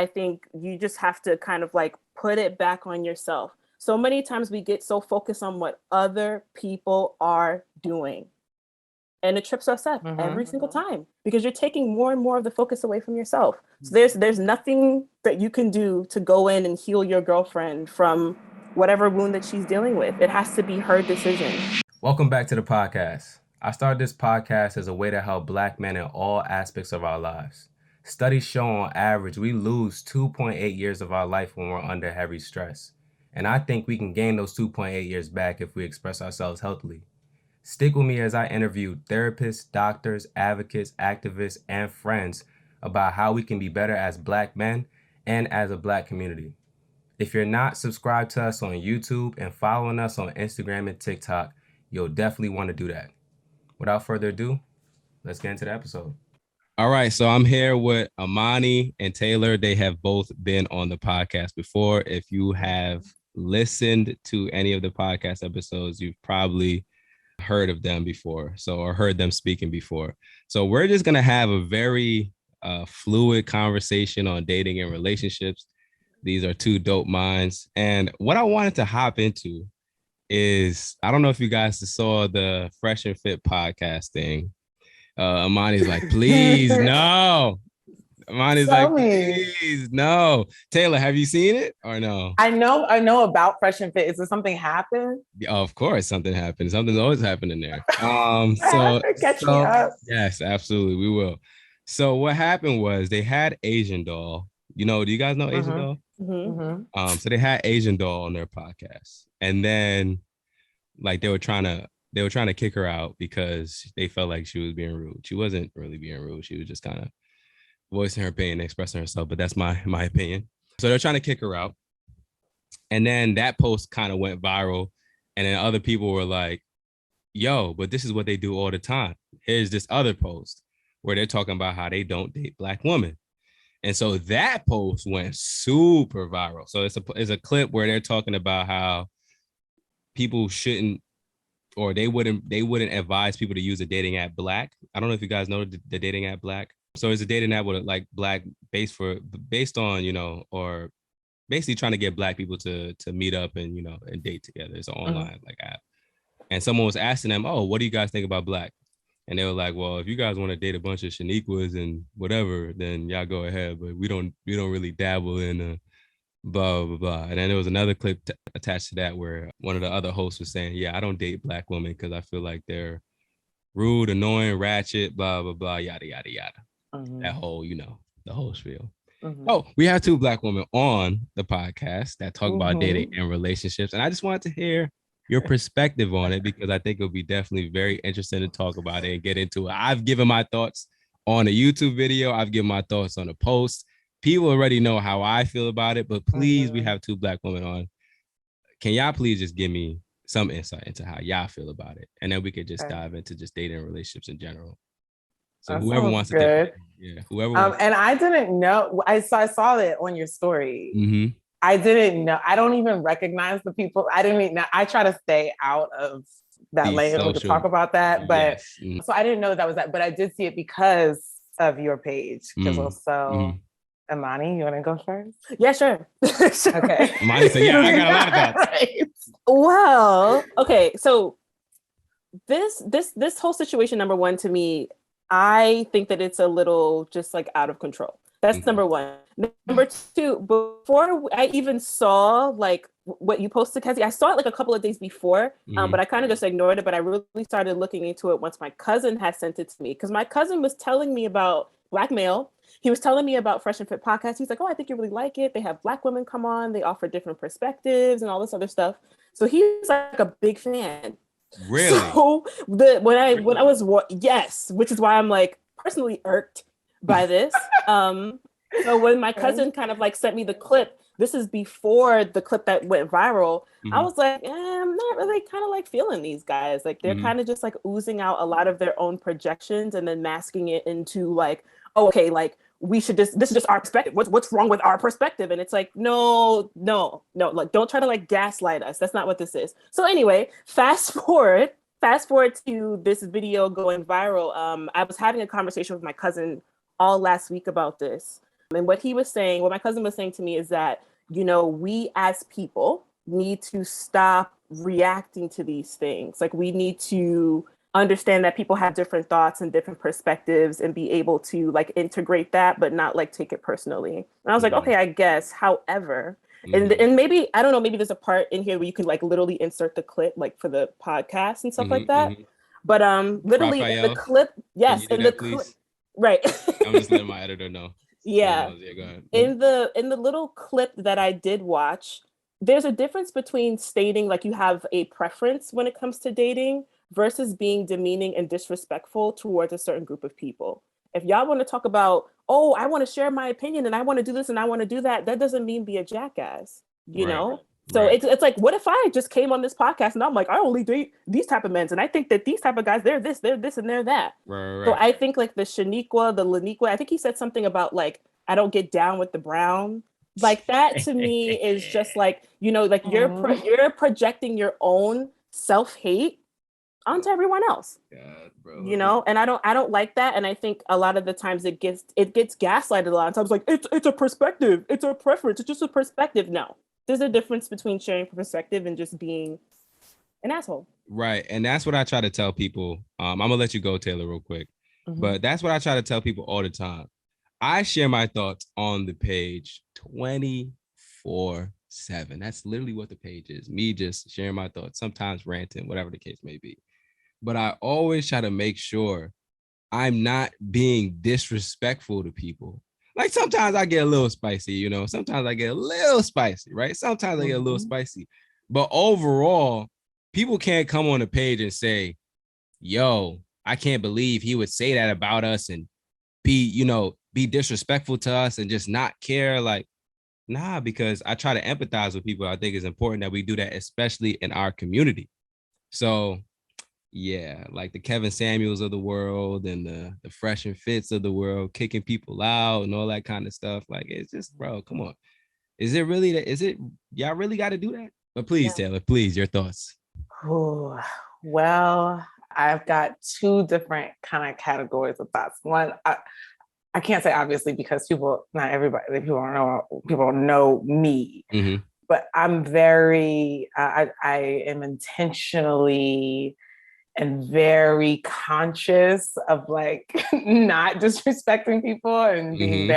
I think you just have to kind of like put it back on yourself. So many times we get so focused on what other people are doing, and it trips us up every single time because you're taking more and more of the focus away from yourself. So there's nothing that you can do to go in and heal your girlfriend from whatever wound that she's dealing with. It has to be her decision. Welcome back to the podcast. I started this podcast as a way to help Black men in all aspects of our lives. Studies show on average we lose 2.8 years of our life when we're under heavy stress. And I think we can gain those 2.8 years back if we express ourselves healthily. Stick with me as I interview therapists, doctors, advocates, activists, and friends about how we can be better as Black men and as a Black community. If you're not subscribed to us on YouTube and following us on Instagram and TikTok, you'll definitely want to do that. Without further ado, let's get into the episode. All right, so I'm here with Imani and Taylor. They have both been on the podcast before. If you have listened to any of the podcast episodes, you've probably heard of them before, or heard them speaking before. So we're just going to have a very fluid conversation on dating and relationships. These are two dope minds. And what I wanted to hop into is, I don't know if you guys saw the Fresh and Fit podcast thing. Imani's like, please, no. Imani's like, please, no. Taylor, have you seen it or no? I know about Fresh and Fit. Is there something happen? Of course, something happened. Something's always happening there. Catch me up. Yes, absolutely, we will. So what happened was they had Asian Doll. Do you guys know Asian Doll? Mm-hmm. So they had Asian Doll on their podcast, and then like they were trying to kick her out because they felt like she was being rude. She wasn't really being rude. She was just kind of voicing her opinion, expressing herself. But that's my opinion. So they're trying to kick her out, and then that post kind of went viral, and then other people were like, "Yo, but this is what they do all the time." Here's this other post where they're talking about how they don't date Black women. And so that post went super viral. So it's a clip where they're talking about how people shouldn't, or they wouldn't advise people to use a dating app Black. I don't know if you guys know the dating app Black. So it's a dating app with like Black based on, or basically trying to get Black people to meet up and, and date together. It's an online like app. And someone was asking them, "Oh, what do you guys think about Black?" And they were like, "Well, if you guys want to date a bunch of Shaniquas and whatever, then y'all go ahead. But we don't really dabble in blah, blah, blah." And then there was another clip attached to that where one of the other hosts was saying, "Yeah, I don't date Black women because I feel like they're rude, annoying, ratchet, blah, blah, blah, yada, yada, yada." That whole, the whole spiel. Oh, we have two Black women on the podcast that talk about dating and relationships. And I just wanted to hear your perspective on it because I think it'll be definitely very interesting to talk about it and get into it. I've given my thoughts on a YouTube video. I've given my thoughts on a post. People already know how I feel about it, but please, we have two Black women on. Can y'all please just give me some insight into how y'all feel about it? And then we could just dive into just dating and relationships in general. So that whoever wants to take it. Whoever wants and I didn't know. I saw it on your story. Mm-hmm. I didn't know. I don't even recognize the people. I didn't even know. I try to stay out of that lane to talk about that. But so I didn't know that was that. But I did see it because of your page. Because also, Imani, you want to go first? Yeah, sure. Okay. Imani said, "Yeah, I got a lot of thoughts." Right. Well, okay. So this whole situation, number one, to me, I think that it's a little just like out of control. That's number one. Number two, before I even saw like what you posted, Kezzy, I saw it like a couple of days before, but I kind of just ignored it. But I really started looking into it once my cousin had sent it to me, because my cousin was telling me about Black male. He was telling me about Fresh and Fit podcast. He's like, "Oh, I think you really like it. They have Black women come on. They offer different perspectives and all this other stuff." So he's like a big fan. Really? So when I was yes, which is why I'm like personally irked by this. So when my cousin kind of like sent me the clip, this is before the clip that went viral, I was like, I'm not really kind of like feeling these guys. Like they're kind of just like oozing out a lot of their own projections and then masking it into like, oh, okay, like we should this is just our perspective. What's wrong with our perspective? And it's like, no, like don't try to like gaslight us. That's not what this is. So anyway, fast forward to this video going viral. I was having a conversation with my cousin all last week about this. And what he was saying, what my cousin was saying to me is that, you know, we as people need to stop reacting to these things. Like we need to understand that people have different thoughts and different perspectives and be able to like integrate that, but not like take it personally. And I was like, okay, I guess. However, and maybe, I don't know, maybe there's a part in here where you can like literally insert the clip like for the podcast and stuff like that. But literally Raphael, the clip, yes, in the clip, right. I'm just letting my editor know. Yeah. Yeah, go ahead. In the little clip that I did watch, there's a difference between stating like you have a preference when it comes to dating versus being demeaning and disrespectful towards a certain group of people. If y'all want to talk about, oh, I want to share my opinion and I want to do this and I want to do that, that doesn't mean be a jackass, you know? So it's like, what if I just came on this podcast and I'm like, I only date these type of men, and I think that these type of guys, they're this, and they're that. So I think like the Shaniqua, the Laniqua, I think he said something about like, I don't get down with the brown. Like that to me is just like, you know, like you're projecting your own self-hate onto everyone else. God, bro. You know, and I don't like that. And I think a lot of the times it gets gaslighted a lot of times, like it's a perspective, it's a preference, it's just a perspective. No. There's a difference between sharing perspective and just being an asshole. Right. And that's what I try to tell people. I'm gonna let you go, Taylor, real quick. But that's what I try to tell people all the time. I share my thoughts on the page 24/7. That's literally what the page is. Me just sharing my thoughts, sometimes ranting, whatever the case may be. But I always try to make sure I'm not being disrespectful to people. Like sometimes I get a little spicy, you know, sometimes I get a little spicy, right? Sometimes I get a little spicy. But overall, people can't come on the page and say, yo, I can't believe he would say that about us and be disrespectful to us and just not care. Like, nah, because I try to empathize with people. I think it's important that we do that, especially in our community. So yeah, like the Kevin Samuels of the world and the Fresh and Fits of the world, kicking people out and all that kind of stuff. Like, it's just, bro, come on. Is it really that? Is it, y'all really got to do that? But please, Taylor, please, your thoughts. Ooh, well, I've got two different kind of categories of thoughts. One, I can't say obviously because people don't know me, but I'm very, I am intentionally and very conscious of like not disrespecting people and being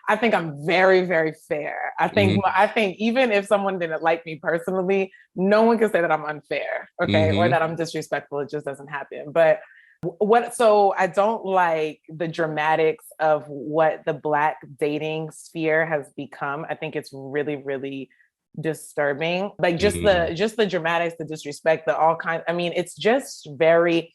I think I'm very, very fair. I think even if someone didn't like me personally, no one can say that I'm unfair, okay, or that I'm disrespectful. It just doesn't happen. But so I don't like the dramatics of what the Black dating sphere has become. I think it's really, really disturbing. Like just the dramatics, the disrespect, the all kinds. I mean, it's just very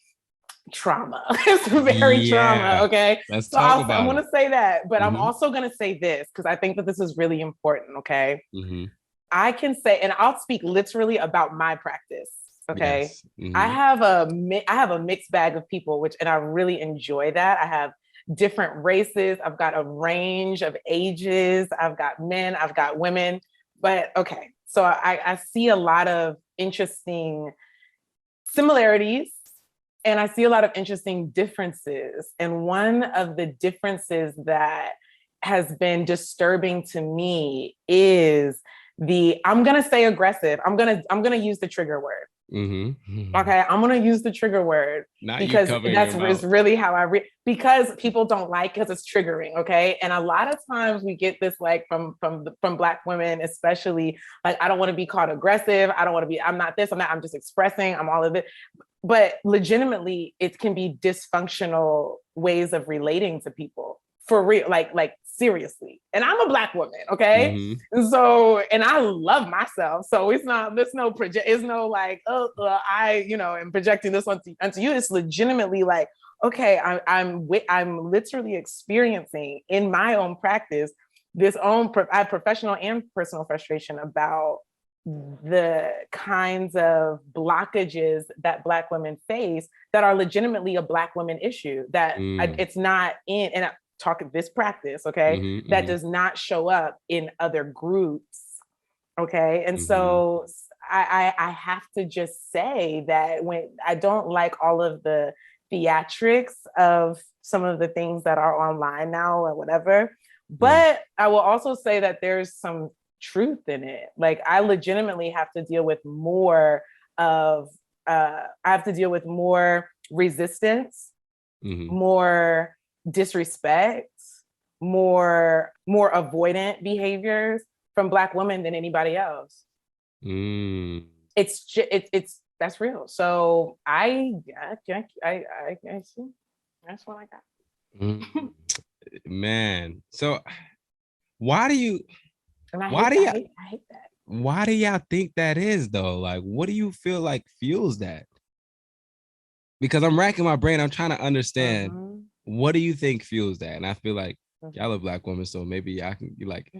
trauma. It's very trauma. Okay. Let's talk about I want to say that, but I'm also going to say this because I think that this is really important. Okay. I can say, and I'll speak literally about my practice. Okay. Yes. I have a mixed bag of people, and I really enjoy that. I have different races. I've got a range of ages. I've got men, I've got women, but okay. So I see a lot of interesting similarities and I see a lot of interesting differences. And one of the differences that has been disturbing to me is I'm going to say aggressive. I'm going to use the trigger word. Okay, I'm gonna use the trigger word because that's really how because people don't like because it's triggering. Okay, and a lot of times we get this like from Black women, especially like I don't want to be called aggressive. I don't want to be. I'm not this. I'm not. I'm just expressing. I'm all of it. But legitimately, it can be dysfunctional ways of relating to people for real. Like seriously. And I'm a Black woman, okay? So, and I love myself. So it's no like, I, am projecting this onto you. It's legitimately like, okay, I'm literally experiencing in my own practice I have professional and personal frustration about the kinds of blockages that Black women face that are legitimately a Black woman issue that it's not in, and talking this practice, okay, that does not show up in other groups, okay? And so I have to just say that when I don't like all of the theatrics of some of the things that are online now or whatever, But I will also say that there's some truth in it. Like I legitimately have to deal with more of I have to deal with more resistance, more disrespect, more avoidant behaviors from Black women than anybody else. It's that's real. So I see. That's what I got. Man, so why do you? I hate that. Why do y'all think that is though? Like, what do you feel like fuels that? Because I'm racking my brain. I'm trying to understand what do you think fuels that? And I feel like y'all are Black women, so maybe y'all can be like,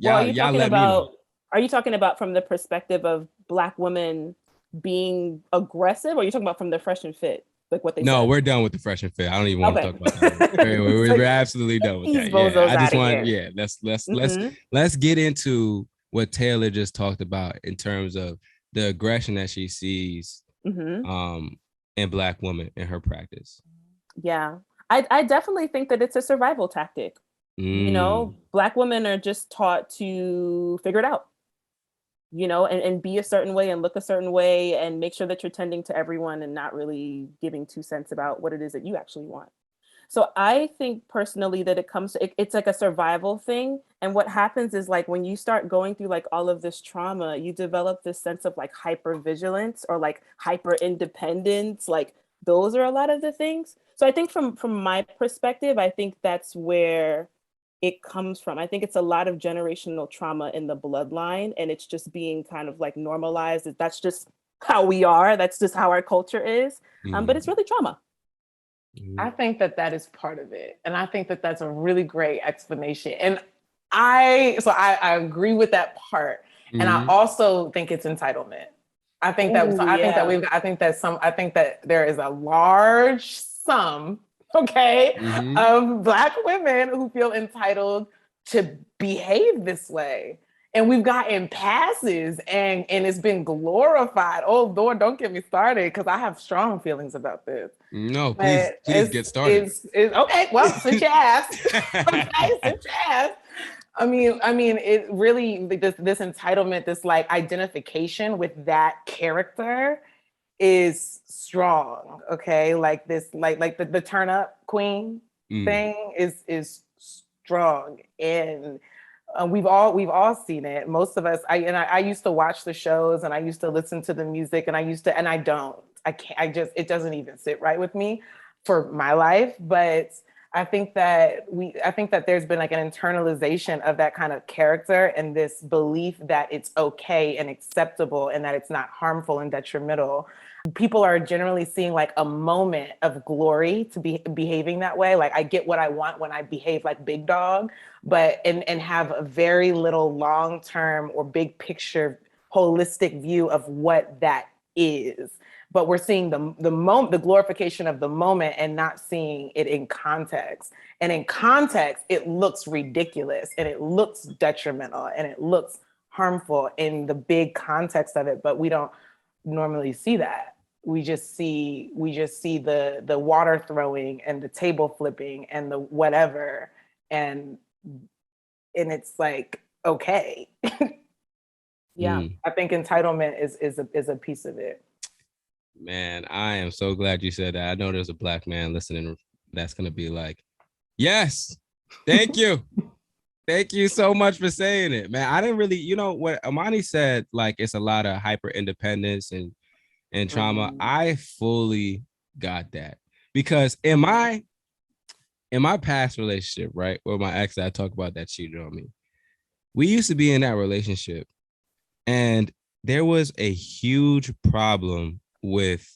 Well, are you talking about from the perspective of Black women being aggressive, or are you talking about from the Fresh and Fit? Like what they said? We're done with the Fresh and Fit. I don't even want to talk about that. We're absolutely done with that. Yeah, I just want, let's get into what Taylor just talked about in terms of the aggression that she sees in Black women in her practice. Yeah, I definitely think that it's a survival tactic. You know, Black women are just taught to figure it out, you know, and be a certain way and look a certain way and make sure that you're tending to everyone and not really giving 2 cents about what it is that you actually want. So I think personally that it's like a survival thing. And what happens is like when you start going through like all of this trauma, you develop this sense of like hypervigilance or like hyper independence. Like those are a lot of the things. So I think from my perspective, I think that's where it comes from. I think it's a lot of generational trauma in the bloodline, and it's just being kind of like normalized. That's just how we are. That's just how our culture is. But it's really trauma. I think that is part of it. And I think that that's a really great explanation. And I agree with that part. And I also think it's entitlement. I think that there is a large sum, of Black women who feel entitled to behave this way. And we've gotten passes and it's been glorified. Oh Lord, don't get me started because I have strong feelings about this. No, please get started. Okay, well, since you asked. I mean, it really this entitlement, this like identification with that character is strong. Okay, like this, like the turn up queen thing is strong, and we've all seen it. Most of us. I used to watch the shows and I used to listen to the music and it doesn't even sit right with me for my life. But I think that there's been like an internalization of that kind of character and this belief that it's okay and acceptable and that it's not harmful and detrimental. People are generally seeing like a moment of glory to be behaving that way. Like I get what I want when I behave like big dog, but and have a very little long-term or big picture holistic view of what that is. But we're seeing the glorification of the moment and not seeing it in context. And in context, it looks ridiculous and it looks detrimental and it looks harmful in the big context of it, but we don't normally see that. We just see the water throwing and the table flipping and the whatever, and it's like, okay. Yeah, I think entitlement is a piece of it. Man, I am so glad you said that. I know there's a Black man listening that's gonna be like, yes, thank you. Thank you so much for saying it, man. I didn't really, you know, what Imani said, like it's a lot of hyper independence and trauma. I fully got that because in my past relationship, right, with my ex that I talk about that cheated on me, we used to be in that relationship and there was a huge problem with,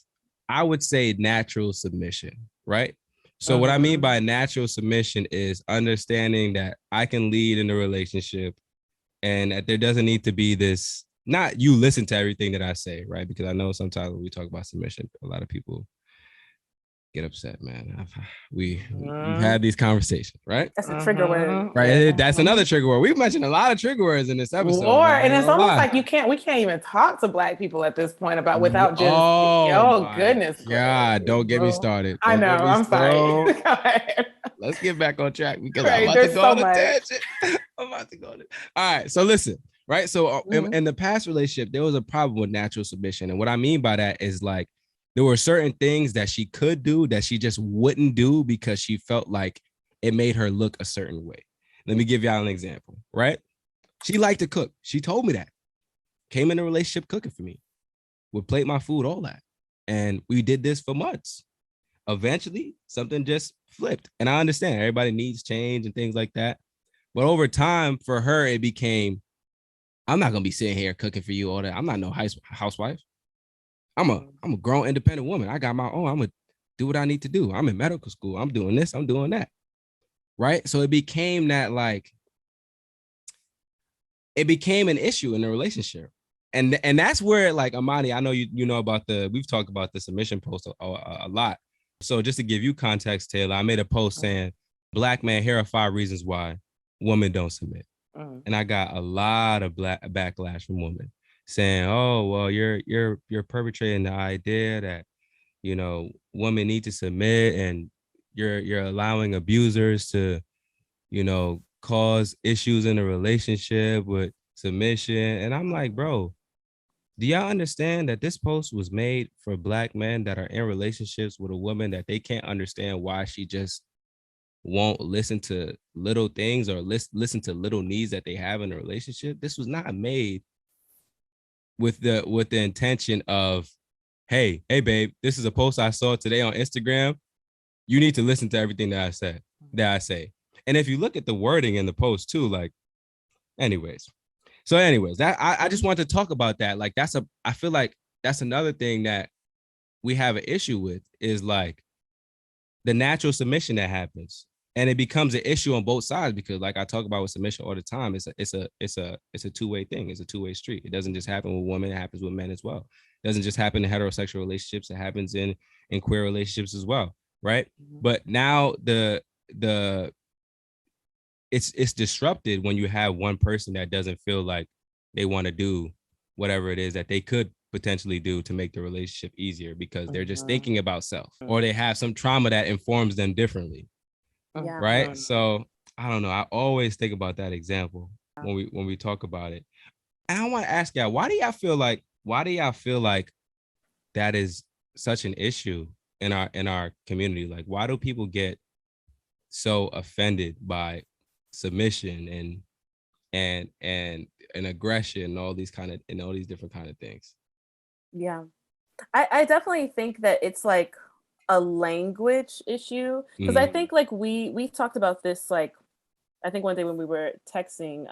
I would say, natural submission, right? So what I mean by natural submission is understanding that I can lead in a relationship and that there doesn't need to be this, not you listen to everything that I say, right? Because I know sometimes when we talk about submission, a lot of people get upset, man. We've had these conversations, right? That's a trigger word. Right. That's another trigger word. We've mentioned a lot of trigger words in this episode. And it's almost like we can't even talk to Black people at this point about without just, goodness. God, don't get me started. I know, I'm sorry. let's get back on track because Right, I'm about to there's go so on a much. tangent. I'm about to go on it. All right, so listen, right? So in the past relationship, there was a problem with natural submission, and what I mean by that is like there were certain things that she could do that she just wouldn't do because she felt like it made her look a certain way. Let me give y'all an example, right? She liked to cook. She told me that. Came in a relationship cooking for me, would plate my food, all that. And we did this for months. Eventually, something just flipped. And I understand everybody needs change and things like that. But over time, for her, it became, I'm not gonna be sitting here cooking for you all that. I'm not no housewife. I'm a grown independent woman. I got my own. I'm gonna do what I need to do. I'm in medical school. I'm doing this. I'm doing that. Right. So it became that like it became an issue in the relationship. And that's where like Imani, I know you know about we've talked about the submission post a lot. So just to give you context, Taylor, I made a post saying, Black man, here are 5 reasons why women don't submit. And I got a lot of backlash from women saying, oh, well, you're perpetrating the idea that, you know, women need to submit and you're allowing abusers to, you know, cause issues in a relationship with submission. And I'm like, bro, do y'all understand that this post was made for Black men that are in relationships with a woman that they can't understand why she just won't listen to little things or listen to little needs that they have in a relationship? This was not made with the intention of, hey babe, this is a post I saw today on Instagram. You need to listen to everything that I say. And if you look at the wording in the post too, like, anyways, that I just want to talk about that. Like, I feel like that's another thing that we have an issue with is like the natural submission that happens. And it becomes an issue on both sides because, like I talk about with submission all the time, it's a two-way thing. It's a two-way street. It doesn't just happen with women; it happens with men as well. It doesn't just happen in heterosexual relationships; it happens in queer relationships as well, right? But now it's disrupted when you have one person that doesn't feel like they want to do whatever it is that they could potentially do to make the relationship easier because they're just thinking about self or they have some trauma that informs them differently. Yeah. Right. So I don't know. I always think about that example when we talk about it. And I want to ask y'all, why do y'all feel like that is such an issue in our community? Like, why do people get so offended by submission and aggression and all these different kind of things? Yeah. I definitely think that it's like a language issue because I think like we talked about this like I think one day when we were texting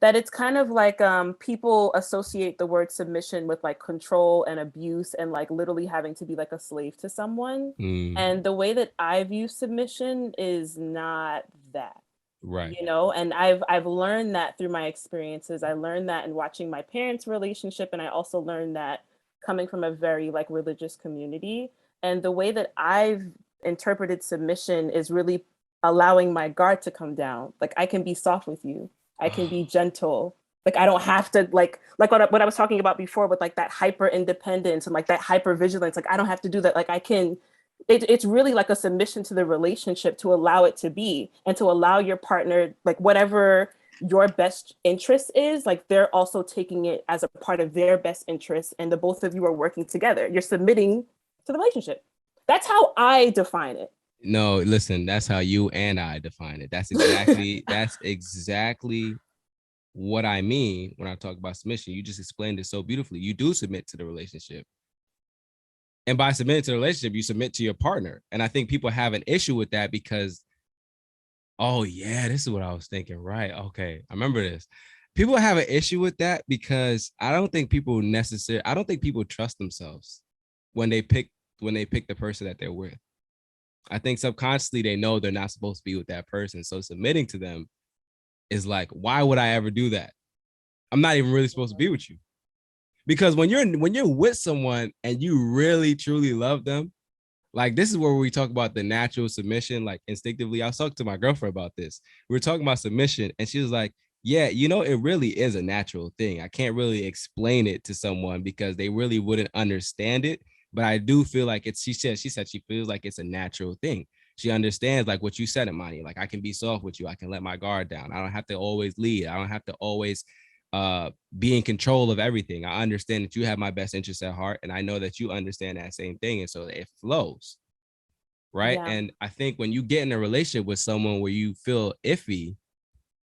that it's kind of like people associate the word submission with like control and abuse and like literally having to be like a slave to someone. And the way that I view submission is not that. Right. You know, and I've learned that through my experiences. I learned that in watching my parents' relationship, and I also learned that coming from a very like religious community. And the way that I've interpreted submission is really allowing my guard to come down. Like I can be soft with you. I can be gentle. Like I don't have to like what I was talking about before with like that hyper independence and like that hyper vigilance. Like I don't have to do that. Like I can it's really like a submission to the relationship to allow it to be and to allow your partner, like whatever your best interest is, like they're also taking it as a part of their best interest and the both of you are working together. You're submitting to the relationship. That's how I define it. No, listen, that's how you and I define it. That's exactly what I mean when I talk about submission. You just explained it so beautifully. You do submit to the relationship. And by submitting to the relationship, you submit to your partner. And I think people have an issue with that because, oh yeah, this is what I was thinking. Right. Okay. I remember this. People have an issue with that because I don't think people trust themselves when they pick the person that they're with. I think subconsciously they know they're not supposed to be with that person. So submitting to them is like, why would I ever do that? I'm not even really supposed to be with you. Because when you're with someone and you really truly love them, like this is where we talk about the natural submission, like instinctively. I was talking to my girlfriend about this. We were talking about submission and she was like, yeah, you know, it really is a natural thing. I can't really explain it to someone because they really wouldn't understand it. But I do feel like she said she feels like it's a natural thing. She understands like what you said, Imani. Like I can be soft with you. I can let my guard down. I don't have to always lead. I don't have to always be in control of everything. I understand that you have my best interest at heart, and I know that you understand that same thing, and so it flows, right? Yeah. And I think when you get in a relationship with someone where you feel iffy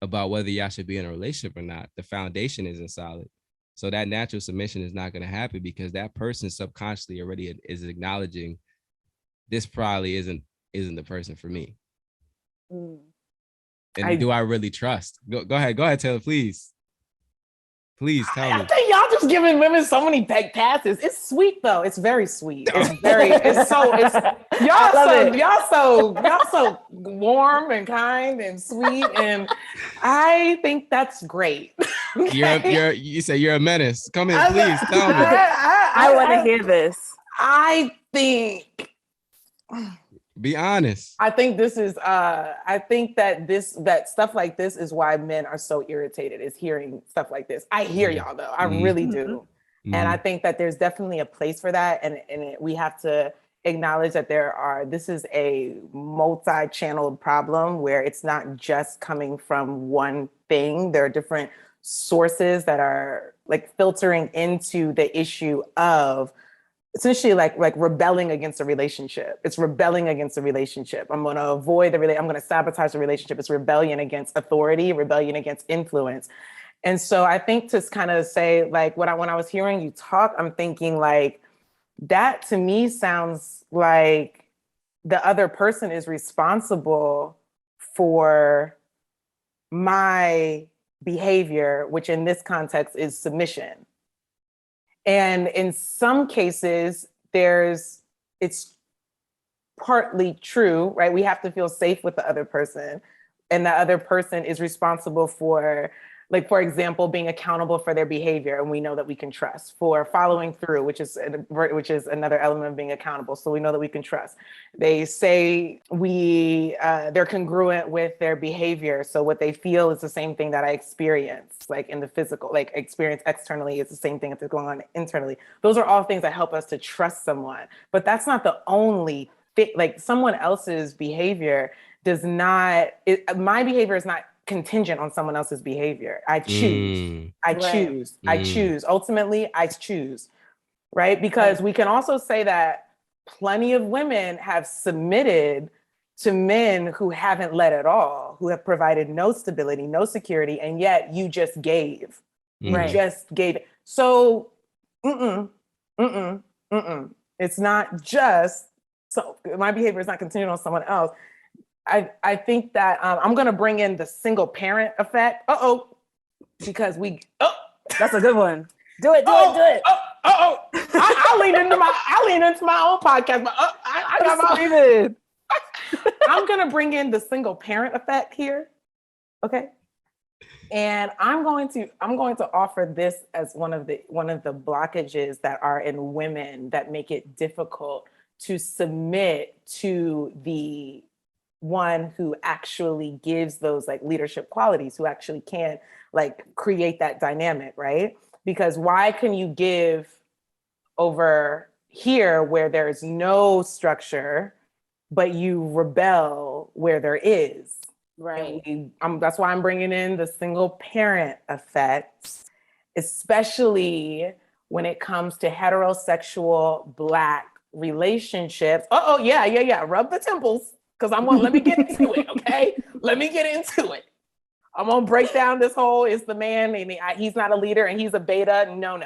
about whether y'all should be in a relationship or not, the foundation isn't solid. So that natural submission is not going to happen because that person subconsciously already is acknowledging this probably isn't the person for me. Mm. And do I really trust? Go ahead, Taylor, please. Please tell me. I think y'all just giving women so many back passes. It's sweet though. It's very sweet. It's y'all so warm and kind and sweet, and I think that's great. Okay? You say you're a menace. Come in, please tell me. I want to hear this. I think. Be honest. I think this is I think that stuff like this is why men are so irritated, is hearing stuff like this. I hear y'all though. I really do. And I think that there's definitely a place for that. And we have to acknowledge that this is a multi-channeled problem where it's not just coming from one thing. There are different sources that are like filtering into the issue of essentially like rebelling against a relationship. It's rebelling against a relationship. I'm going to avoid I'm going to sabotage the relationship. It's rebellion against authority, rebellion against influence. And so I think to kind of say like when I was hearing you talk, I'm thinking like that to me sounds like the other person is responsible for my behavior, which in this context is submission. And in some cases, it's partly true, right? We have to feel safe with the other person, and the other person is responsible for, like, for example, being accountable for their behavior, and we know that we can trust, for following through, which is another element of being accountable. So we know that we can trust. They say they're congruent with their behavior. So what they feel is the same thing that I experience, like in the physical, like experience externally is the same thing that's going on internally. Those are all things that help us to trust someone. But that's not the only fit. Like someone else's behavior my behavior is not contingent on someone else's behavior. I choose. I choose. Ultimately, I choose. Right? Because we can also say that plenty of women have submitted to men who haven't led at all, who have provided no stability, no security, and yet you just gave. You just gave it. So, it's not just, so my behavior is not contingent on someone else. I think that I'm going to bring in the single parent effect. Because that's a good one. Do it. I lean into my own podcast, but I got my. I'm going to bring in the single parent effect here. Okay. And I'm going to offer this as one of the blockages that are in women that make it difficult to submit to the one who actually gives those like leadership qualities, who actually can like create that dynamic, right? Because why can you give over here where there is no structure, but you rebel where there is? Right. That's why I'm bringing in the single parent effect, especially when it comes to heterosexual Black relationships. Yeah. Rub the temples. Because let me get into it, okay? Let me get into it. I'm gonna break down this whole, is the man, and he's not a leader and he's a beta. No.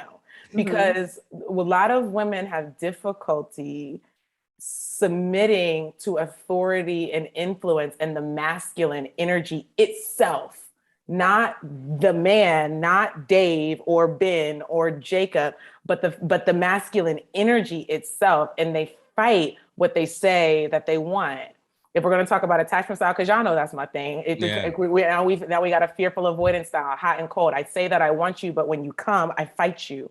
Because a lot of women have difficulty submitting to authority and influence and the masculine energy itself, not the man, not Dave or Ben or Jacob, but the masculine energy itself. And they fight what they say that they want. If we're going to talk about attachment style, because y'all know that's my thing. We got a fearful avoidance style, hot and cold. I say that I want you, but when you come, I fight you,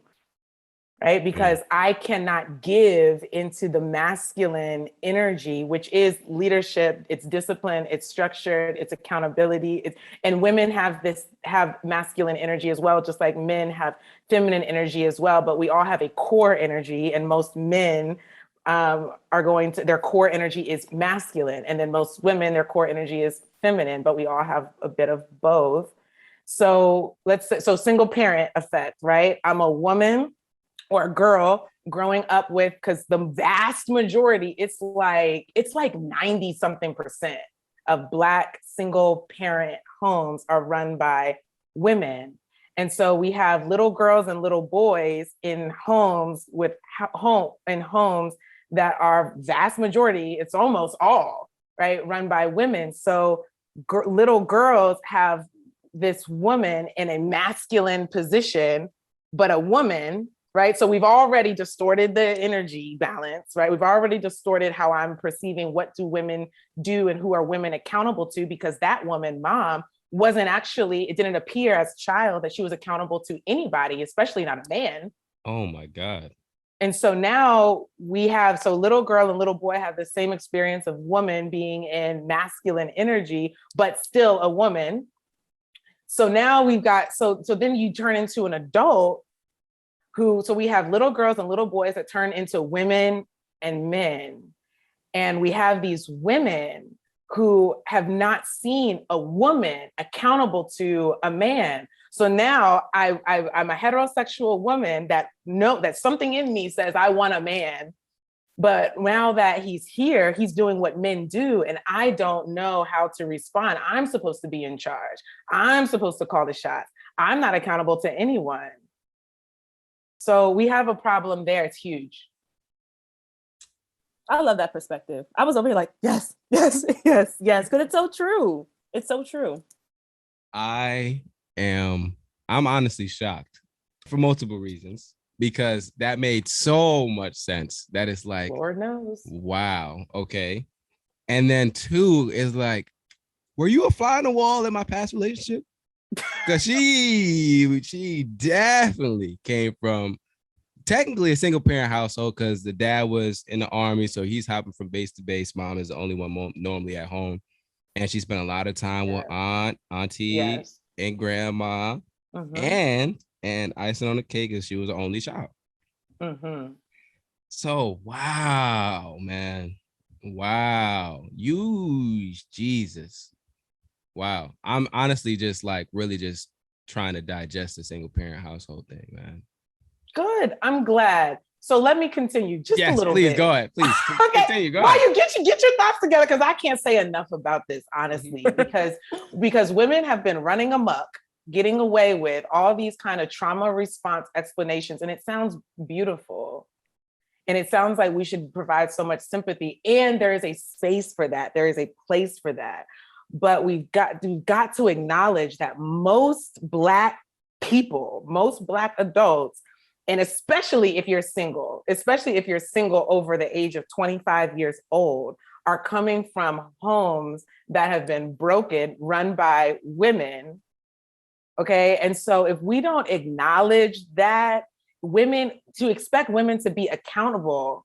right? Because I cannot give into the masculine energy, which is leadership, it's discipline, it's structured, it's accountability. And women have masculine energy as well, just like men have feminine energy as well. But we all have a core energy, and most men are going to, their core energy is masculine. And then most women, their core energy is feminine, but we all have a bit of both. So let's say, so single parent effect, right? I'm a woman or a girl growing up with, because the vast majority, it's like 90 something percent of Black single parent homes are run by women. And so we have little girls and little boys in homes homes that are vast majority, it's almost all, right, run by women. So little girls have this woman in a masculine position, but a woman, right? So we've already distorted the energy balance, right? We've already distorted how I'm perceiving what do women do and who are women accountable to, because that woman, mom, wasn't actually, it didn't appear as a child that she was accountable to anybody, especially not a man. Oh my God. And so now we have, so little girl and little boy have the same experience of woman being in masculine energy, but still a woman. So now we've got, so then you turn into an adult so we have little girls and little boys that turn into women and men. And we have these women who have not seen a woman accountable to a man. So now I'm a heterosexual woman that something in me says I want a man. But now that he's here, he's doing what men do, and I don't know how to respond. I'm supposed to be in charge. I'm supposed to call the shots. I'm not accountable to anyone. So we have a problem there. It's huge. I love that perspective. I was over here like, yes, yes, yes, yes, because it's so true. It's so true. I'm honestly shocked for multiple reasons, because that made so much sense. That is like, Lord knows. Wow. Okay. And then 2 is like, were you a fly on the wall in my past relationship? Because she definitely came from technically a single parent household, because the dad was in the army, so he's hopping from base to base. Mom is the only one normally at home, and she spent a lot of time with auntie, and grandma, and icing on the cake is she was the only child. So wow, man, wow, Jesus, wow. I'm honestly just like really just trying to digest the single parent household thing, man. Good. I'm glad. So let me continue just a little bit. Yes, please go ahead. Please continue. Go ahead. You get your thoughts together, because I can't say enough about this, honestly, because women have been running amok, getting away with all these kind of trauma response explanations, and it sounds beautiful. And it sounds like we should provide so much sympathy, and there is a space for that. There is a place for that. But we've got to acknowledge that most Black people, most Black adults, and especially if you're single over the age of 25 years old, are coming from homes that have been broken, run by women. Okay. And so if we don't acknowledge that, to expect women to be accountable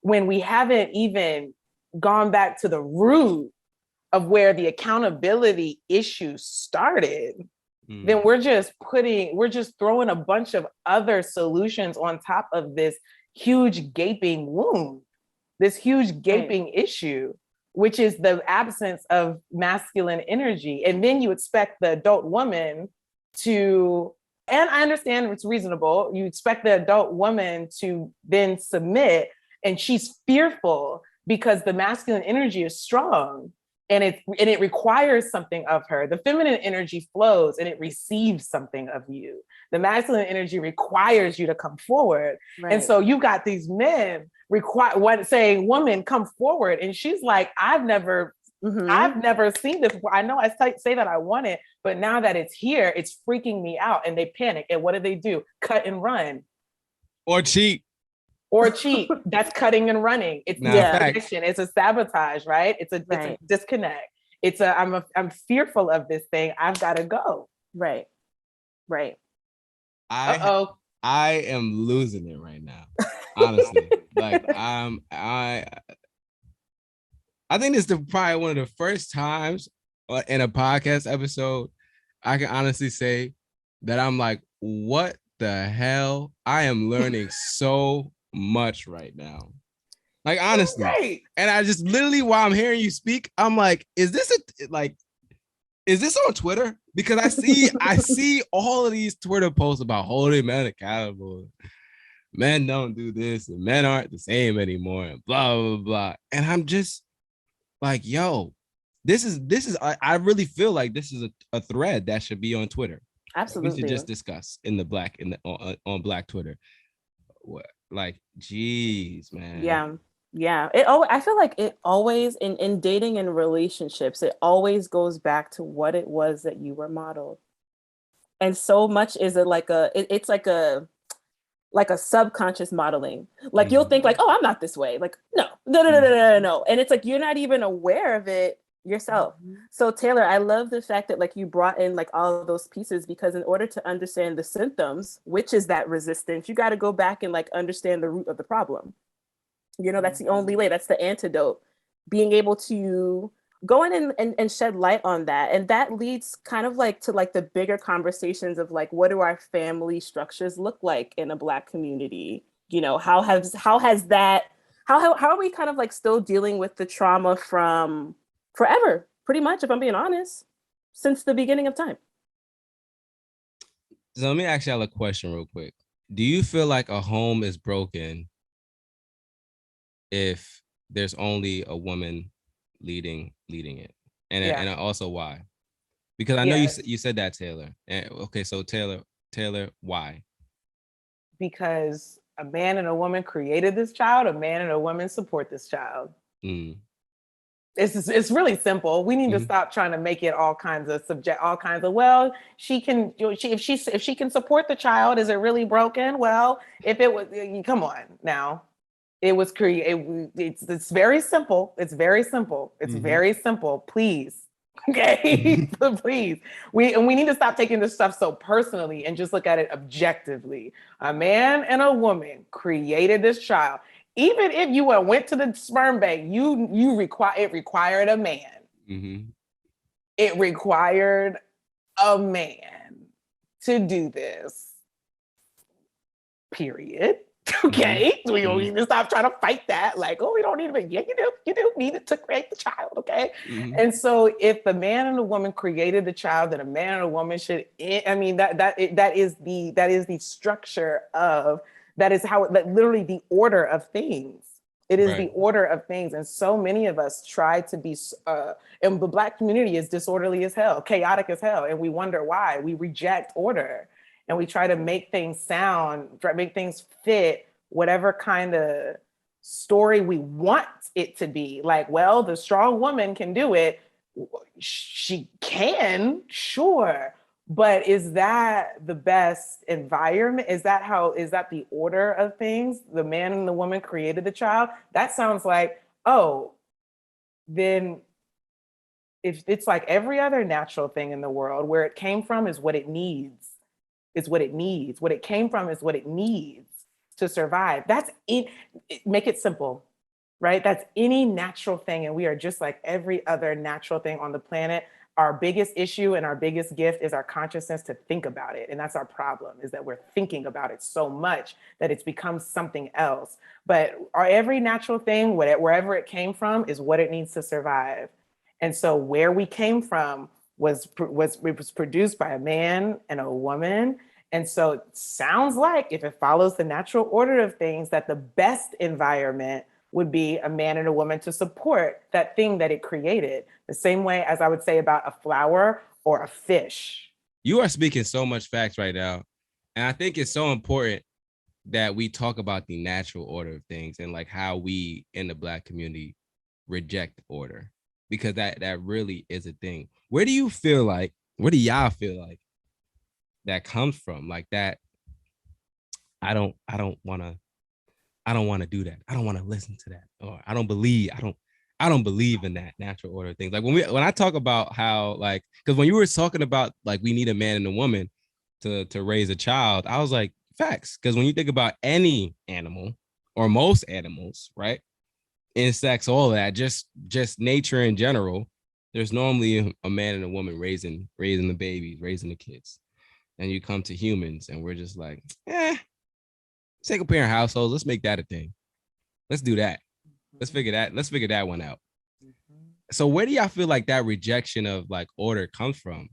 when we haven't even gone back to the root of where the accountability issue started, then we're just throwing a bunch of other solutions on top of this huge gaping wound, this huge gaping issue, which is the absence of masculine energy. And then you expect the adult woman to, and I understand it's reasonable, you expect the adult woman to then submit, and she's fearful because the masculine energy is strong. And it requires something of her. The feminine energy flows and it receives something of you. The masculine energy requires you to come forward. Right. And so you got these men saying, woman, come forward. And she's like, I've never seen this before. I know I say that I want it, but now that it's here, it's freaking me out. And they panic. And what do? Cut and run. Or cheat. That's cutting and running. It's addiction. It's a sabotage, right? It's a disconnect. I'm fearful of this thing. I've got to go. Right. I am losing it right now. Honestly, like I think this is probably one of the first times in a podcast episode I can honestly say that I'm like, what the hell? I am learning so much right now. Like, honestly. Right. And I just literally, while I'm hearing you speak, I'm like, is this on Twitter? Because I see all of these Twitter posts about holding men accountable. Men don't do this, and men aren't the same anymore, and blah, blah, blah. And I'm just like, yo, this is I really feel like this is a thread that should be on Twitter. Absolutely. We should just discuss on Black Twitter. What, like, geez, man. Yeah. I feel like it always in dating and relationships, it always goes back to what it was that you were modeled. And so much is it like it's like a subconscious modeling. Like you'll think like, oh, I'm not this way. Like, no. And it's like you're not even aware of it yourself. So Taylor, I love the fact that like you brought in like all of those pieces, because in order to understand the symptoms, which is that resistance, you got to go back and like understand the root of the problem. You know, that's the only way. That's the antidote. Being able to go in and shed light on that. And that leads kind of like to like the bigger conversations of like, what do our family structures look like in a Black community? You know, how are we kind of like still dealing with the trauma from forever, pretty much, if I'm being honest, since the beginning of time? So let me ask y'all a question real quick. Do you feel like a home is broken if there's only a woman leading it? And also why? Because I know you said that, Taylor. And okay, so Taylor, why? Because a man and a woman created this child, a man and a woman support this child. It's really simple. We need to stop trying to make it all kinds of well, she can if she can support the child, is it really broken? Well, if it was, come on now. It was created. It's very simple. It's very simple. It's very simple. Please. Okay. Please. We need to stop taking this stuff so personally and just look at it objectively. A man and a woman created this child. Even if you went to the sperm bank, it required a man. It required a man to do this. Period. Okay, we don't need to stop trying to fight that. Like, oh, we don't need to. Yeah, you do need it to create the child. Okay, and so if the man and the woman created the child, then a man and a woman should. I mean, that is the structure of that is how literally the order of things. It is the order of things, and so many of us try to be. And the Black community is disorderly as hell, chaotic as hell, and we wonder why. We reject order. And we try to make things make things fit whatever kind of story we want it to be. Like, well, the strong woman can do it. She can, sure. But is that the best environment? Is that the order of things? The man and the woman created the child? That sounds like, oh, then if it's like every other natural thing in the world, where it came from is what it needs. Is what it needs. What it came from is what it needs to survive. That's it. Make it simple, right? That's any natural thing. And we are just like every other natural thing on the planet. Our biggest issue and our biggest gift is our consciousness to think about it. And that's our problem, is that we're thinking about it so much that it's become something else. But every natural thing, wherever it came from, is what it needs to survive. And so where we came from was produced by a man and a woman. And so it sounds like, if it follows the natural order of things, that the best environment would be a man and a woman to support that thing that it created. The same way as I would say about a flower or a fish. You are speaking so much facts right now. And I think it's so important that we talk about the natural order of things and like how we in the Black community reject order. Because that really is a thing. Where do y'all feel like that comes from? Like that, I don't want to do that. I don't want to listen to that. Or I don't believe in that natural order of things. Like when I talk about how, like, because when you were talking about like we need a man and a woman to raise a child, I was like, facts. Because when you think about any animal or most animals, right? Insects, all that, just nature in general, there's normally a man and a woman raising the babies, raising the kids. And you come to humans and we're just like, single parent households, let's make that a thing. Let's do that. Let's figure that one out. So where do y'all feel like that rejection of like order comes from?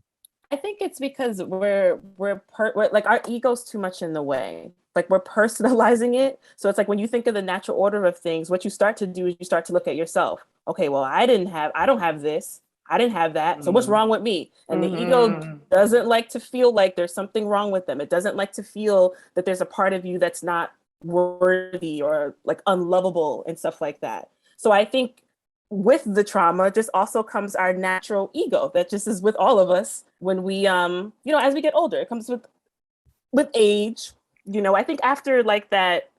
I think it's because we're like our ego's too much in the way. Like we're personalizing it. So it's like when you think of the natural order of things, what you start to do is you start to look at yourself. Okay, well, I don't have this. I didn't have that. So what's wrong with me? And the ego doesn't like to feel like there's something wrong with them. It doesn't like to feel that there's a part of you that's not worthy or like unlovable and stuff like that. So I think with the trauma just also comes our natural ego that just is with all of us when we as we get older. It comes with age. I think after like that,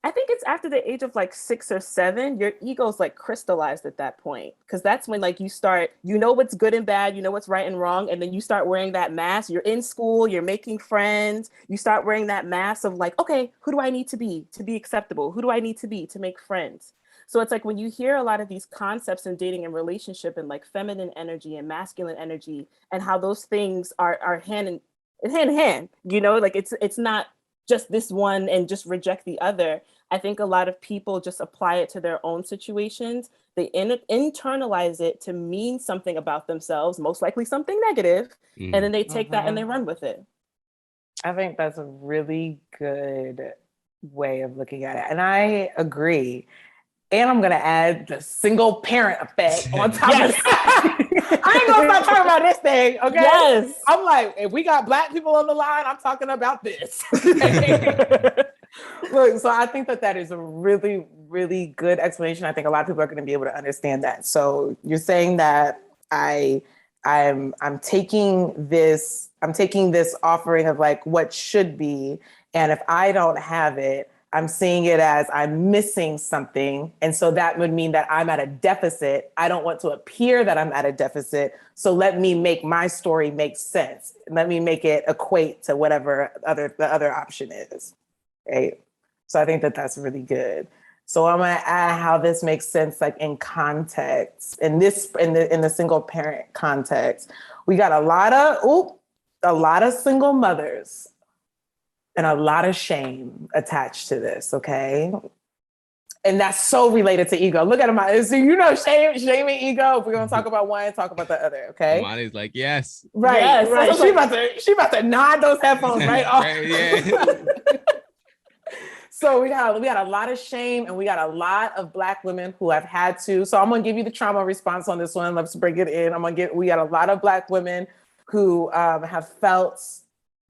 I think it's after the age of like 6 or 7, your ego's like crystallized at that point. Cause that's when like you start, what's good and bad, what's right and wrong. And then you start wearing that mask. You're in school, you're making friends. You start wearing that mask of like, okay, who do I need to be acceptable? Who do I need to be to make friends? So it's like when you hear a lot of these concepts in dating and relationship and like feminine energy and masculine energy and how those things are hand in hand, like it's not just this one and just reject the other. I think a lot of people just apply it to their own situations. They internalize it to mean something about themselves, most likely something negative, and then they take that and they run with it. I think that's a really good way of looking at it. And I agree. And I'm going to add the single parent effect on top of that. I ain't going to stop talking about this thing, okay? Yes. I'm like, if we got Black people on the line, I'm talking about this. Look, so I think that is a really, really good explanation. I think a lot of people are going to be able to understand that. So you're saying that I'm taking this offering of like what should be, and if I don't have it, I'm seeing it as I'm missing something. And so that would mean that I'm at a deficit. I don't want to appear that I'm at a deficit. So let me make my story make sense. Let me make it equate to whatever the other option is. Right. So I think that that's really good. So I'm going to add how this makes sense, like in context, in the single parent context. We got a lot of single mothers and a lot of shame attached to this, okay? And that's so related to ego. Look at him. So shame and ego. If we're gonna talk about one, talk about the other, okay? Imani's like, yes. Right, yes. Right. She about to nod those headphones right off. Right, yeah. So we got a lot of shame, and we got a lot of Black women who have had to. So I'm gonna give you the trauma response on this one. Let's bring it in. We got a lot of Black women who have felt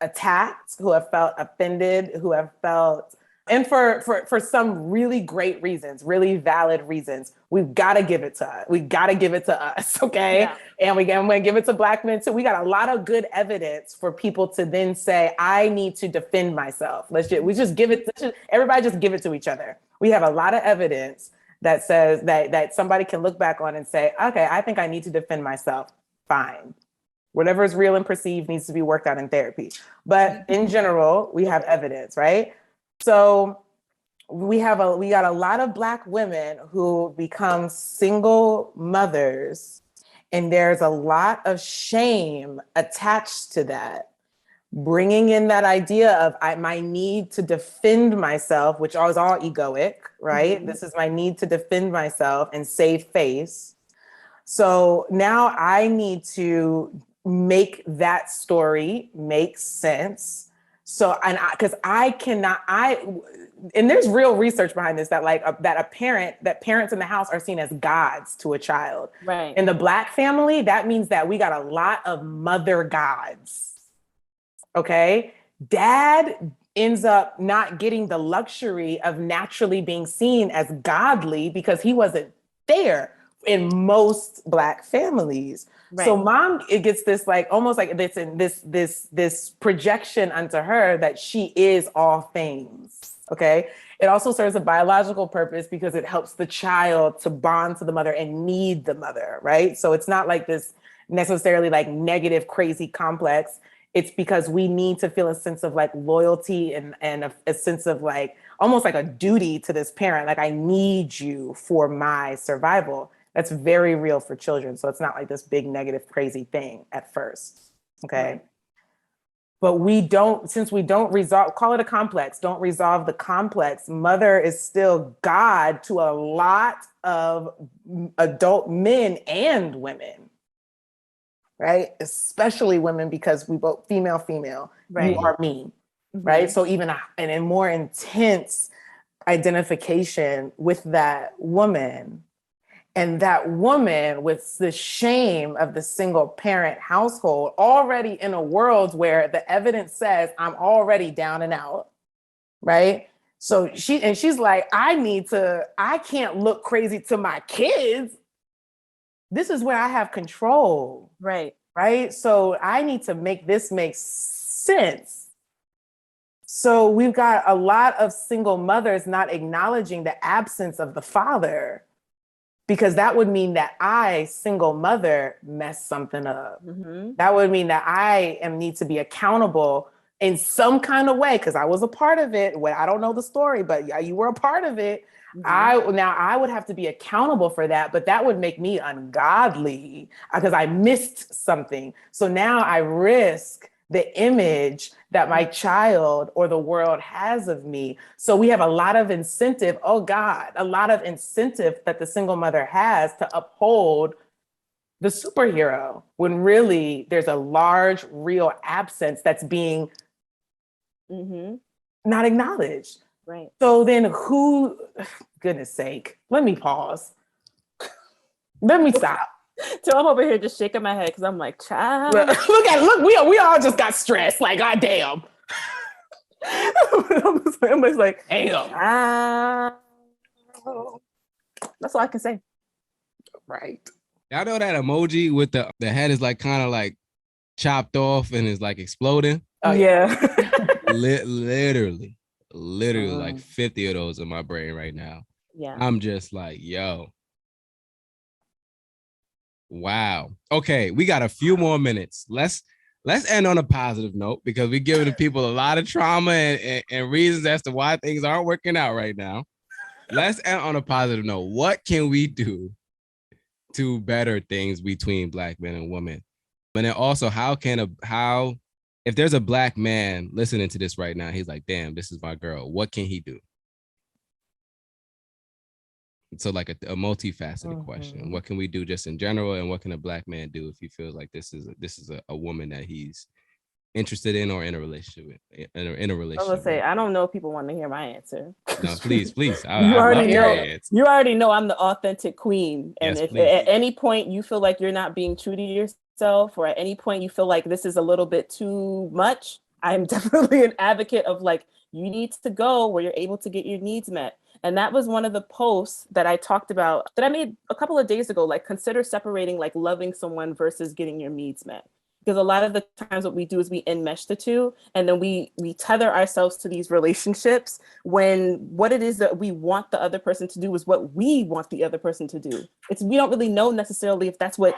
attacked, who have felt offended, who have felt, and for some really great reasons, really valid reasons, we've got to give it to us. We got to give it to us, okay? Yeah. And I'm going to give it to Black men too. We got a lot of good evidence for people to then say, I need to defend myself. Everybody just give it to each other. We have a lot of evidence that says that somebody can look back on and say, okay, I think I need to defend myself. Fine. Whatever is real and perceived needs to be worked out in therapy. But in general, we have evidence, right? So we got a lot of Black women who become single mothers, and there's a lot of shame attached to that. Bringing in that idea of my need to defend myself, which is all egoic, right? Mm-hmm. This is my need to defend myself and save face. So now I need to make that story make sense. So, and there's real research behind this that parents in the house are seen as gods to a child. Right. In the Black family, that means that we got a lot of mother gods. Okay. Dad ends up not getting the luxury of naturally being seen as godly because he wasn't there in most Black families. Right. So mom, it gets this almost like this projection onto her that she is all things. Okay. It also serves a biological purpose because it helps the child to bond to the mother and need the mother. Right. So it's not like this necessarily like negative, crazy complex. It's because we need to feel a sense of like loyalty and a sense of like almost like a duty to this parent. Like, I need you for my survival. That's very real for children. So it's not like this big negative, crazy thing at first. Okay. Right. But since we don't resolve, call it a complex, don't resolve the complex. Mother is still God to a lot of adult men and women, right? Especially women, because we both female, Right. you are me, right? So even an a more intense identification with that woman. And that woman with the shame of the single parent household, already in a world where the evidence says I'm already down and out, right? So she's like, I can't look crazy to my kids. This is where I have control. Right. Right. So I need to make this make sense. So we've got a lot of single mothers not acknowledging the absence of the father, because that would mean that I, single mother, messed something up. That would mean that I need to be accountable in some kind of way, because I was a part of it. Well, I don't know the story, but yeah, you were a part of it. I would have to be accountable for that, but that would make me ungodly because I missed something. So now I risk the image that my child or the world has of me. So we have a lot of incentive, a lot of incentive that the single mother has to uphold the superhero, when really there's a large, real absence that's being not acknowledged. Right. So then goodness sake, let me pause. Let me stop. So I'm over here just shaking my head because I'm like, child. Look, we all just got stressed. Like, God damn. I'm just like, damn. That's all I can say. Right. Y'all know that emoji with the head is like kind of like chopped off and is like exploding? Oh yeah. Literally like 50 of those in my brain right now. Yeah. I'm just like, yo. Wow. Okay, we got a few more minutes. Let's end on a positive note, because we're giving the people a lot of trauma and reasons as to why things aren't working out right now. Let's end on a positive note. What can we do to better things between Black men and women? And then also, if there's a Black man listening to this right now, he's like, damn, this is my girl, what can he do? So like a multifaceted question. What can we do just in general, and what can a Black man do if he feels like this is a woman that he's interested in or in a relationship with? In a relationship. I was gonna say, I don't know if people want to hear my answer. No, please. You already know I'm the authentic queen. And yes, if at any point you feel like you're not being true to yourself, or at any point you feel like this is a little bit too much, I'm definitely an advocate of like, you need to go where you're able to get your needs met. And that was one of the posts that I talked about that I made a couple of days ago, like consider separating like loving someone versus getting your needs met. Because a lot of the times what we do is we enmesh the two, and then we tether ourselves to these relationships when what it is that we want the other person to do is what we want the other person to do. We don't really know necessarily if that's what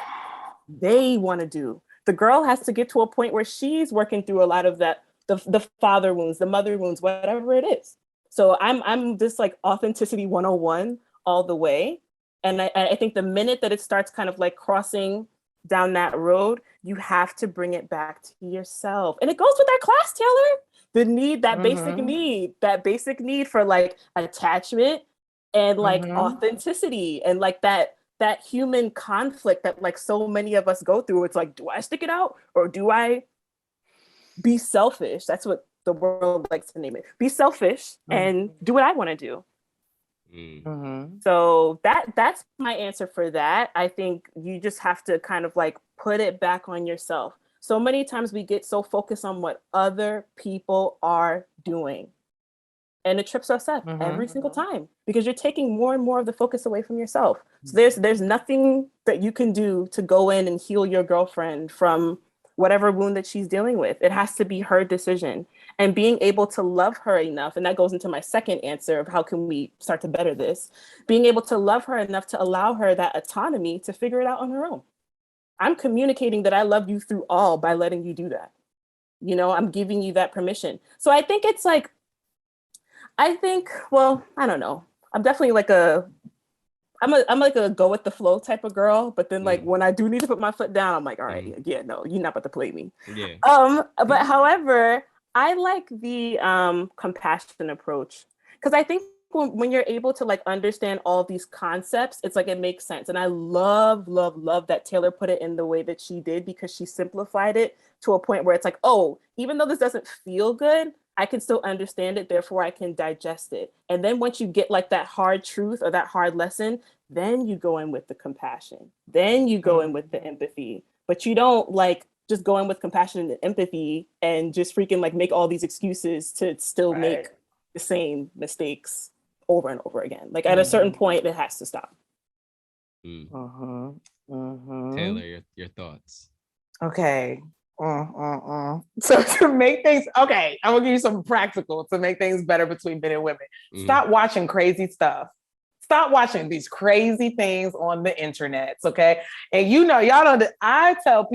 they want to do. The girl has to get to a point where she's working through a lot of that, the father wounds, the mother wounds, whatever it is. So I'm this like authenticity 101 all the way. And I think the minute that it starts kind of like crossing down that road, you have to bring it back to yourself. And it goes with that class, Taylor. The need, that basic need for like attachment and like authenticity and like that human conflict that like so many of us go through. It's like, do I stick it out or do I be selfish? That's what the world likes to name it. Be selfish and do what I want to do. So that's my answer for that. I think you just have to kind of like put it back on yourself. So many times we get so focused on what other people are doing, and it trips us up every single time, because you're taking more and more of the focus away from yourself. So there's nothing that you can do to go in and heal your girlfriend from whatever wound that she's dealing with. It has to be her decision, and being able to love her enough. And that goes into my second answer of how can we start to better this, being able to love her enough to allow her that autonomy to figure it out on her own. I'm communicating that I love you through all by letting you do that. You know, I'm giving you that permission. So I think it's like, well, I don't know. I'm definitely like I'm like a go with the flow type of girl, but then like when I do need to put my foot down, I'm like, all right, yeah, no, you're not about to play me. Yeah. But however, I like the compassion approach because I think when you're able to like understand all these concepts, it's like it makes sense. And I love that Taylor put it in the way that she did because she simplified it to a point where it's like, oh, even though this doesn't feel good, I can still understand it, therefore I can digest it. And then once you get like that hard truth or that hard lesson, then you go in with the compassion. Then you go in with the empathy. But you don't like just go in with compassion and empathy and just freaking like make all these excuses to still make the same mistakes over and over again. Like at a certain point, it has to stop. Taylor, your thoughts. Okay. So to make things, okay, I'm gonna give you some practical to make things better between men and women. Stop watching crazy stuff. Stop watching these crazy things on the internet, okay? And you know, y'all know that I tell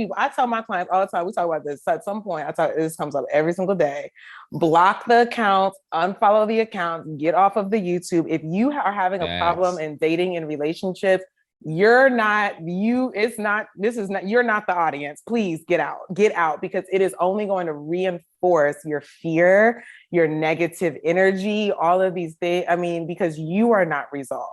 my clients all the time, we talk about this at some point, this comes up every single day. Block the accounts, unfollow the accounts, get off of the YouTube. If you are having a problem in dating and relationships, you're not the audience. Please get out because it is only going to reinforce your fear, your negative energy, all of these things. I mean, because you are not resolved.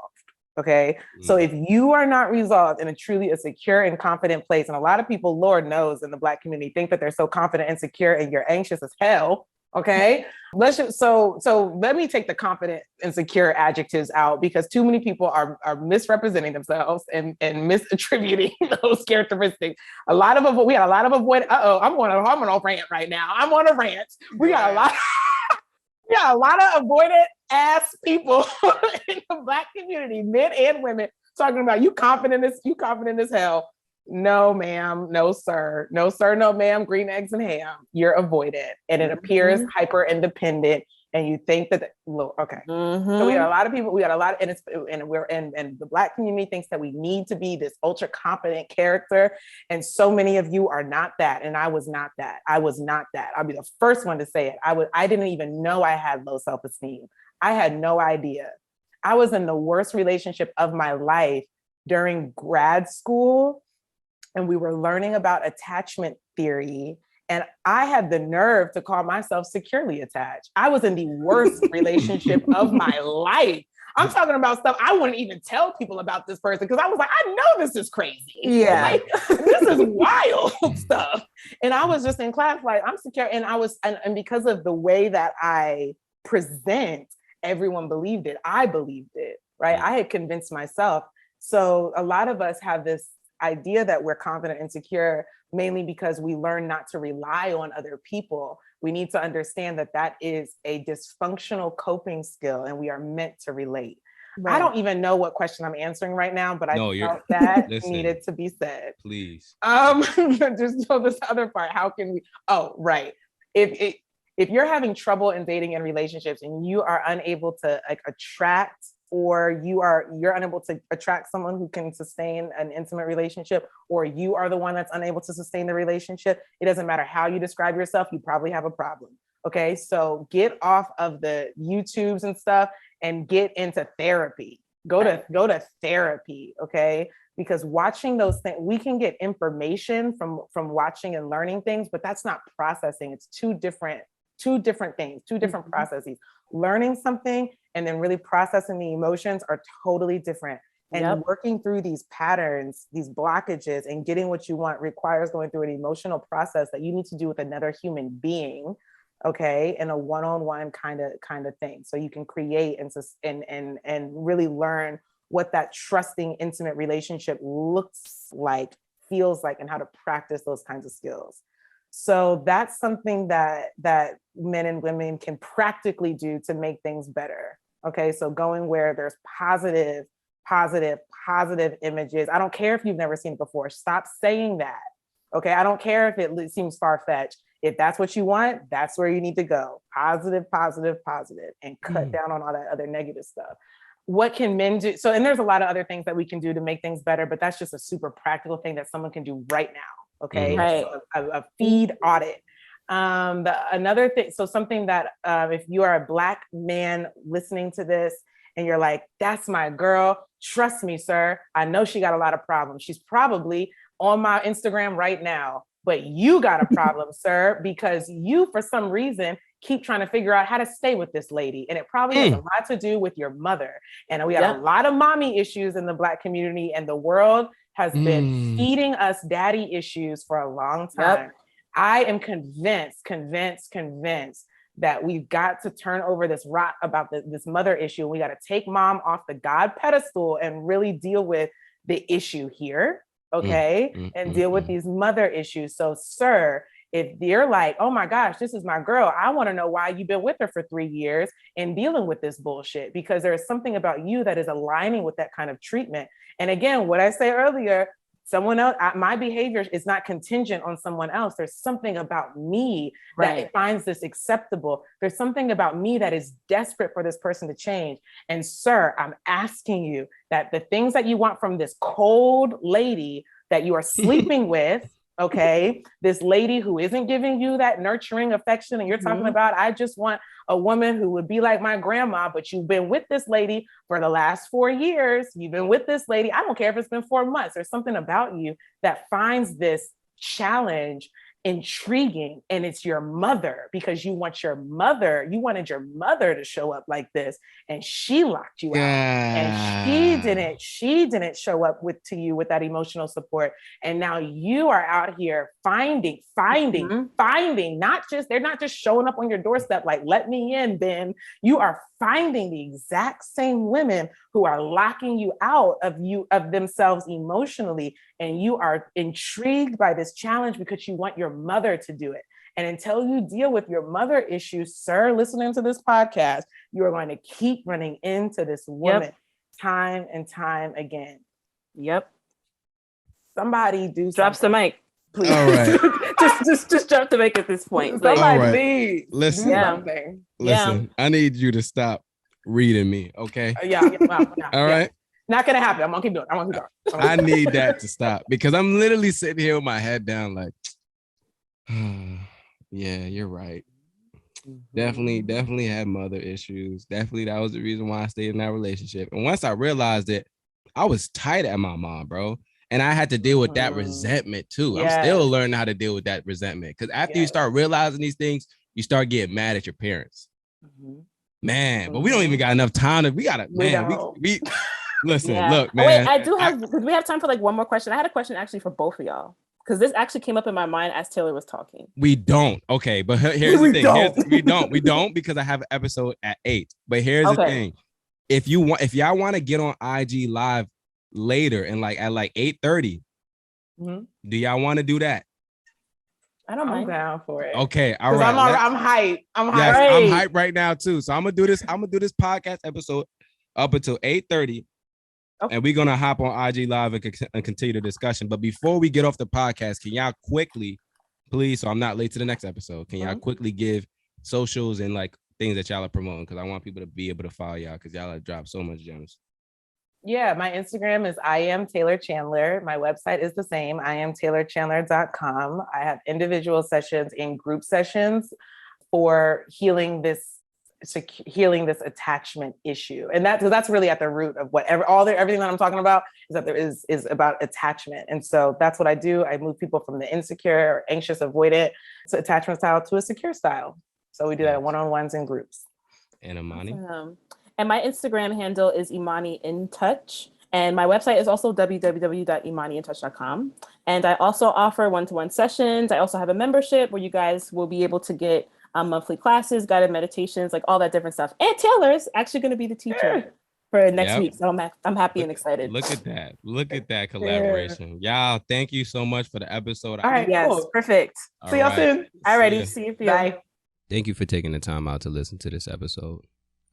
Okay. So if you are not resolved in a truly secure and confident place, and a lot of people, Lord knows, in the Black community think that they're so confident and secure and you're anxious as hell. Okay. So let me take the confident and secure adjectives out because too many people are misrepresenting themselves and misattributing those characteristics. We got a lot of avoid. I'm on a rant right now. I'm on a rant. We got a lot of avoidant ass people in the Black community, men and women, talking about you confident as hell. No, ma'am. No, sir. No, sir. No, ma'am. Green eggs and ham. You're avoidant. And it appears hyper independent. And you think that, okay. So we got a lot of people, and the Black community thinks that we need to be this ultra confident character. And so many of you are not that. And I was not that. I'll be the first one to say it. I didn't even know I had low self-esteem. I had no idea. I was in the worst relationship of my life during grad school. And we were learning about attachment theory. And I had the nerve to call myself securely attached. I was in the worst relationship of my life. I'm talking about stuff I wouldn't even tell people about this person because I was like, I know this is crazy. Yeah. Like, this is wild stuff. And I was just in class, like, I'm secure. And and because of the way that I present, everyone believed it. I believed it, right? I had convinced myself. So a lot of us have this idea that we're confident and secure mainly because we learn not to rely on other people. We need to understand that that is a dysfunctional coping skill and we are meant to relate. Right. I don't even know what question I'm answering right now, but I felt that needed to be said. Please. Just so this other part, how can we, if you're having trouble in dating and relationships and you are unable to attract or you're unable to attract someone who can sustain an intimate relationship, or you are the one that's unable to sustain the relationship, it doesn't matter how you describe yourself, you probably have a problem. Okay, so get off of the YouTubes and stuff and get into therapy. Go to therapy, okay? Because watching those things, we can get information from watching and learning things, but that's not processing. It's two different things, two different processes. Learning something and then really processing the emotions are totally different. And working through these patterns, these blockages, and getting what you want requires going through an emotional process that you need to do with another human being, okay, in a one-on-one kind of thing. So you can create and really learn what that trusting, intimate relationship looks like, feels like, and how to practice those kinds of skills. So that's something that men and women can practically do to make things better. Okay, so going where there's positive images. I don't care if you've never seen it before. Stop saying that. Okay, I don't care if it seems far-fetched. If that's what you want, that's where you need to go. Positive, and cut down on all that other negative stuff. What can men do? So, and there's a lot of other things that we can do to make things better, but that's just a super practical thing that someone can do right now. Okay, right. A feed audit. Another thing, so something that if you are a Black man listening to this and you're like, that's my girl. Trust me, sir. I know she got a lot of problems. She's probably on my Instagram right now, but you got a problem, sir, because you, for some reason, keep trying to figure out how to stay with this lady. And it probably has a lot to do with your mother. And we got a lot of mommy issues in the Black community, and the world has been feeding us daddy issues for a long time. I am convinced that we've got to turn over this rock about this mother issue. We got to take mom off the God pedestal and really deal with the issue here, okay? And deal with these mother issues. So, sir, if you're like, oh my gosh, this is my girl, I want to know why you've been with her for 3 years and dealing with this bullshit, because there's something about you that is aligning with that kind of treatment. And again, what I say earlier, someone else, my behavior is not contingent on someone else. There's something about me that finds this acceptable. There's something about me that is desperate for this person to change. And sir, I'm asking you that the things that you want from this cold lady that you are sleeping with, okay, this lady who isn't giving you that nurturing affection, and you're talking about, I just want a woman who would be like my grandma, but you've been with this lady for the last 4 years. You've been with this lady. I don't care if it's been 4 months. There's something about you that finds this challenge intriguing, and it's your mother, because you wanted your mother to show up like this, and she locked you out, and she didn't show up to you with that emotional support, and now you are out here finding, they're not just showing up on your doorstep like, let me in, Ben. You are finding the exact same women who are locking you out of themselves emotionally, and you are intrigued by this challenge because you want your mother to do it. And until you deal with your mother issues, sir, listening to this podcast, you are going to keep running into this woman time and time again. Somebody do something. Drops the mic. Please. All right. just drop the mic at this point. Somebody please listen. Do something. Listen, I need you to stop reading me, okay? All right. Not gonna happen. I'm gonna keep doing. I need that to stop, because I'm literally sitting here with my head down like, yeah, you're right. Definitely had mother issues. Definitely that was the reason why I stayed in that relationship. And once I realized it, I was tight at my mom, bro. And I had to deal with that resentment too. I'm still learning how to deal with that resentment, because after you start realizing these things, you start getting mad at your parents. Man, but we don't even got enough time we listen, look, man. Wait, do we have time for like one more question? I had a question actually for both of y'all, because this actually came up in my mind as Taylor was talking. We don't. Okay, but here's the thing. We don't, because I have an episode at 8. But here's the thing. If y'all want to get on IG live later and like at like 8:30, do y'all want to do that? I don't mind. I'm down for it. Okay, all right. I'm hyped. I'm hyped. Yes, I'm hyped right now too. So I'm gonna do this podcast episode up until 8:30. And we're gonna hop on IG live and continue the discussion. But before we get off the podcast, can y'all quickly, please, so I'm not late to the next episode, can y'all quickly give socials and like things that y'all are promoting? Because I want people to be able to follow y'all, because y'all have dropped so much gems. Yeah, my Instagram is I am Taylor Chandler. My website is the same, iamtaylorchandler.com. I have individual sessions and group sessions for healing this attachment issue. And that's really at the root of everything that I'm talking about, is that there is about attachment. And so that's what I do. I move people from the insecure or anxious avoidant to attachment style to a secure style. So we do that one-on-ones and groups. And Imani? And my Instagram handle is Imani in Touch. And my website is also www.imaniintouch.com. And I also offer one-to-one sessions. I also have a membership where you guys will be able to get monthly classes, guided meditations, like all that different stuff. And Taylor's actually going to be the teacher for next week. So I'm happy and excited. Look at that collaboration. Y'all, thank you so much for the episode. All right, yes, perfect. See y'all soon. All righty, see you. Bye. Thank you for taking the time out to listen to this episode.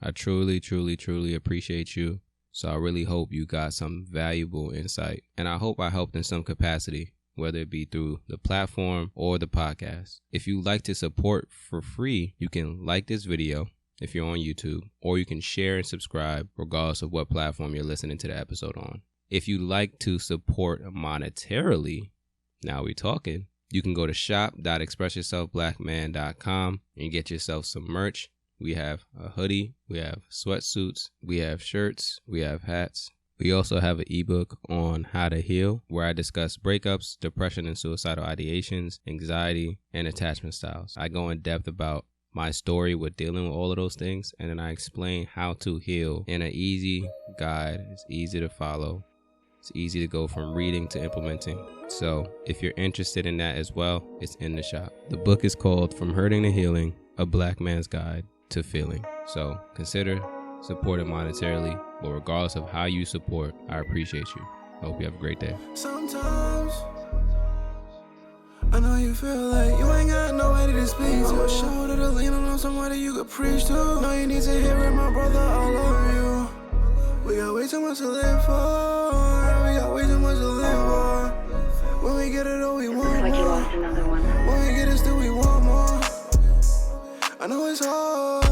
I truly, truly, truly appreciate you. So I really hope you got some valuable insight, and I hope I helped in some capacity, whether it be through the platform or the podcast. If you like to support for free, you can like this video if you're on YouTube, or you can share and subscribe regardless of what platform you're listening to the episode on. If you like to support monetarily, now we're talking, you can go to shop.expressyourselfblackman.com and get yourself some merch. We have a hoodie, we have sweatsuits, we have shirts, we have hats. We also have an ebook on how to heal, where I discuss breakups, depression and suicidal ideations, anxiety, and attachment styles. I go in depth about my story with dealing with all of those things, and then I explain how to heal in an easy guide. It's easy to follow. It's easy to go from reading to implementing. So if you're interested in that as well, it's in the shop. The book is called From Hurting to Healing, A Black Man's Guide to Feeling. So consider supporting monetarily, but regardless of how you support, I appreciate you. I hope you have a great day. Sometimes I know you feel like you ain't got nobody to speak to. A shoulder to lean on somebody you could preach to. No, you need to hear it, my brother, I love you. We got way too much to live for. We got way too much to live for. When we get it all, we want Like you more. lost another one. When we get it, still we want more. I know it's hard,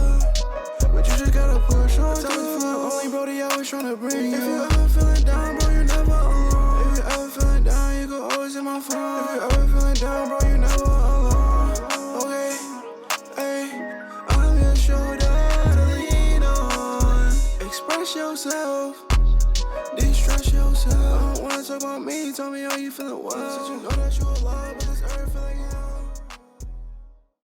but you just gotta push on through. Only Brody always tryna bring you. If you ever feeling down, bro, you never alone. If you ever feeling down, you can always hit my phone. If you ever feeling down, bro, you never alone. Okay, hey, I'm your shoulder to lean on. Express yourself, distress yourself. I don't wanna talk about me, tell me how you feeling well. Since you know that you alive, but this earth feeling